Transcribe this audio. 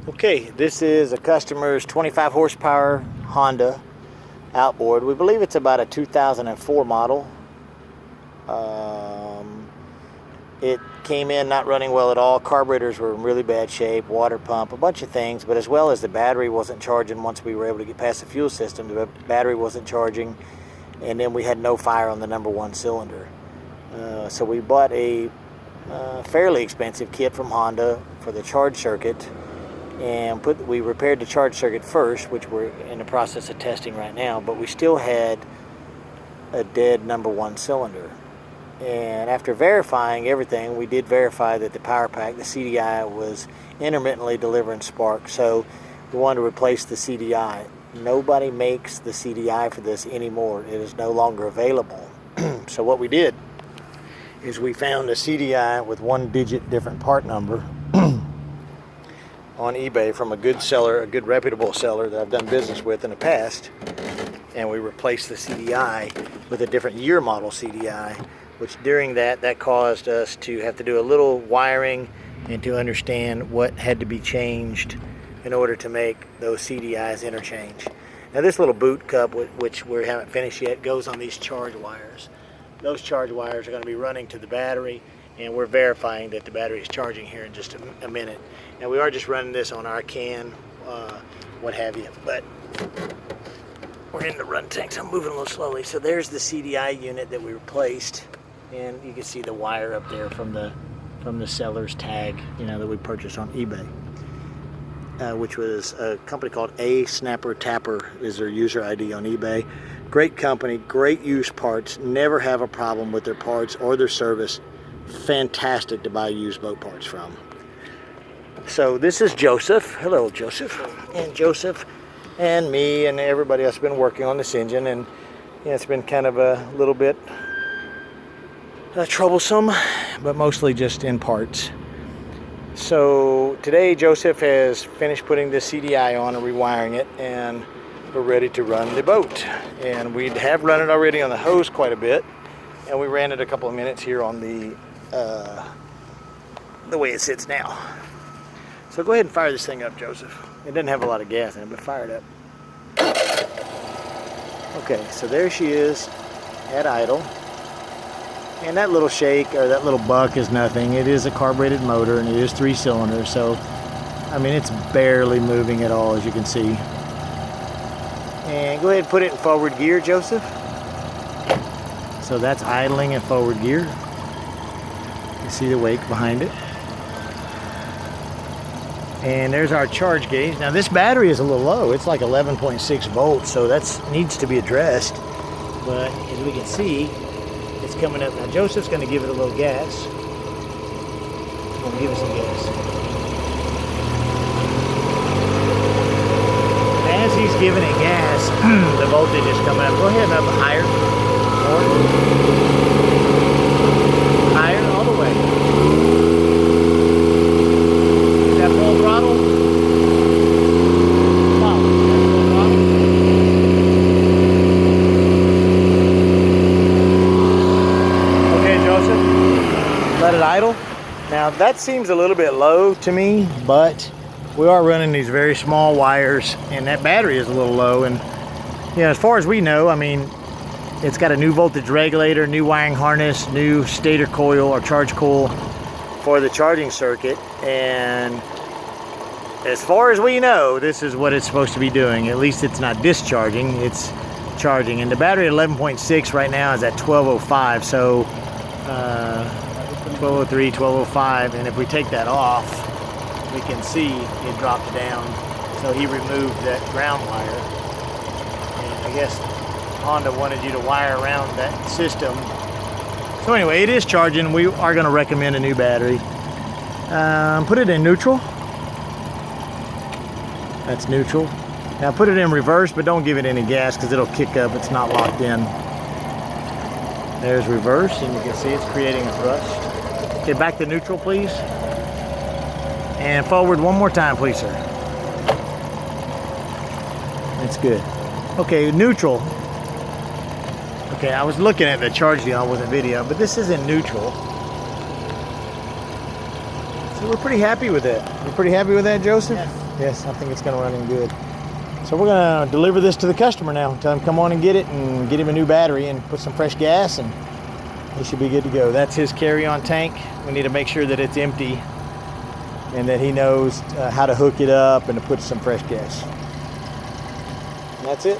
Okay, this is a customer's 25 horsepower Honda outboard. We believe it's about a 2004 model. It came in not running well at all. Carburetors were in really bad shape, water pump, a bunch of things, but as well as the battery wasn't charging. Once we were able to get past the fuel system, the battery wasn't charging, and then we had no fire on the number one cylinder. So we bought a fairly expensive kit from Honda for the charge circuit, and we repaired the charge circuit first, which we're in the process of testing right now, but we still had a dead number one cylinder. And after verifying everything, we did verify that the power pack, the CDI, was intermittently delivering spark, so we wanted to replace the CDI. Nobody makes the CDI for this anymore. It is no longer available. So what we did is we found a CDI with one digit different part number on eBay from a good seller, a good reputable seller that I've done business with in the past, and we replaced the CDI with a different year model CDI, which during that caused us to have to do a little wiring and to understand what had to be changed in order to make those CDIs interchange. Now this little boot cup, which we haven't finished yet, goes on these charge wires. Those charge wires are going to be running to the battery, and we're verifying that the battery is charging here in just a minute. Now we are just running this on our can, what have you, but we're in the run tank, so I'm moving a little slowly. So there's the CDI unit that we replaced, and you can see the wire up there from the seller's tag, that we purchased on eBay, which was a company called A Snapper Tapper is their user ID on eBay. Great company, great used parts, never have a problem with their parts or their service. Fantastic to buy used boat parts from. So this is Joseph. Hello, Joseph. And Joseph and me and everybody else have been working on this engine, and it's been kind of a little bit troublesome, but mostly just in parts. So today Joseph has finished putting the CDI on and rewiring it, and we're ready to run the boat. And we have run it already on the hose quite a bit, and we ran it a couple of minutes here on the way it sits now. So go ahead and fire this thing up, Joseph. It doesn't have a lot of gas in it, but fire it up. Okay, so there she is at idle. And that little shake, or that little buck, is nothing. It is a carbureted motor, and it is 3 cylinders, so it's barely moving at all, as you can see. And go ahead and put it in forward gear, Joseph. So that's idling in forward gear. You see the wake behind it. And there's our charge gauge. Now this battery is a little low. It's like 11.6 volts, so that needs to be addressed. But as we can see, it's coming up. Now Joseph's going to give it a little gas. He's going to give it some gas. As he's giving it gas, the voltage is coming up. Go ahead and up higher. More. Higher, all the way. Is that full throttle? Wow, that's full throttle. Okay, Joseph, let it idle. Now that seems a little bit low to me, but we are running these very small wires, and that battery is a little low. And as far as we know, it's got a new voltage regulator, new wiring harness, new stator coil or charge coil for the charging circuit, and as far as we know, this is what it's supposed to be doing. At least it's not discharging, it's charging. And the battery at 11.6 right now is at 1205, so 1203, 1205, and if we take that off, we can see it dropped down. So he removed that ground wire, and I guess Honda wanted you to wire around that system. So anyway, it is charging. We are going to recommend a new battery. Put it in neutral. That's neutral. Now put it in reverse, but don't give it any gas because it'll kick up. It's not locked in. There's reverse, and you can see it's creating a thrust. Okay, back to neutral, please. And forward one more time, please, sir. That's good. Okay, neutral. Okay, I was looking at the charge deal with a video, but this is in neutral. So we're pretty happy with that. You're pretty happy with that, Joseph? Yes. Yes, I think it's going to run in good. So we're going to deliver this to the customer now. Tell him come on and get it, and get him a new battery and put some fresh gas, and he should be good to go. That's his carry-on tank. We need to make sure that it's empty and that he knows how to hook it up and to put some fresh gas. And that's it.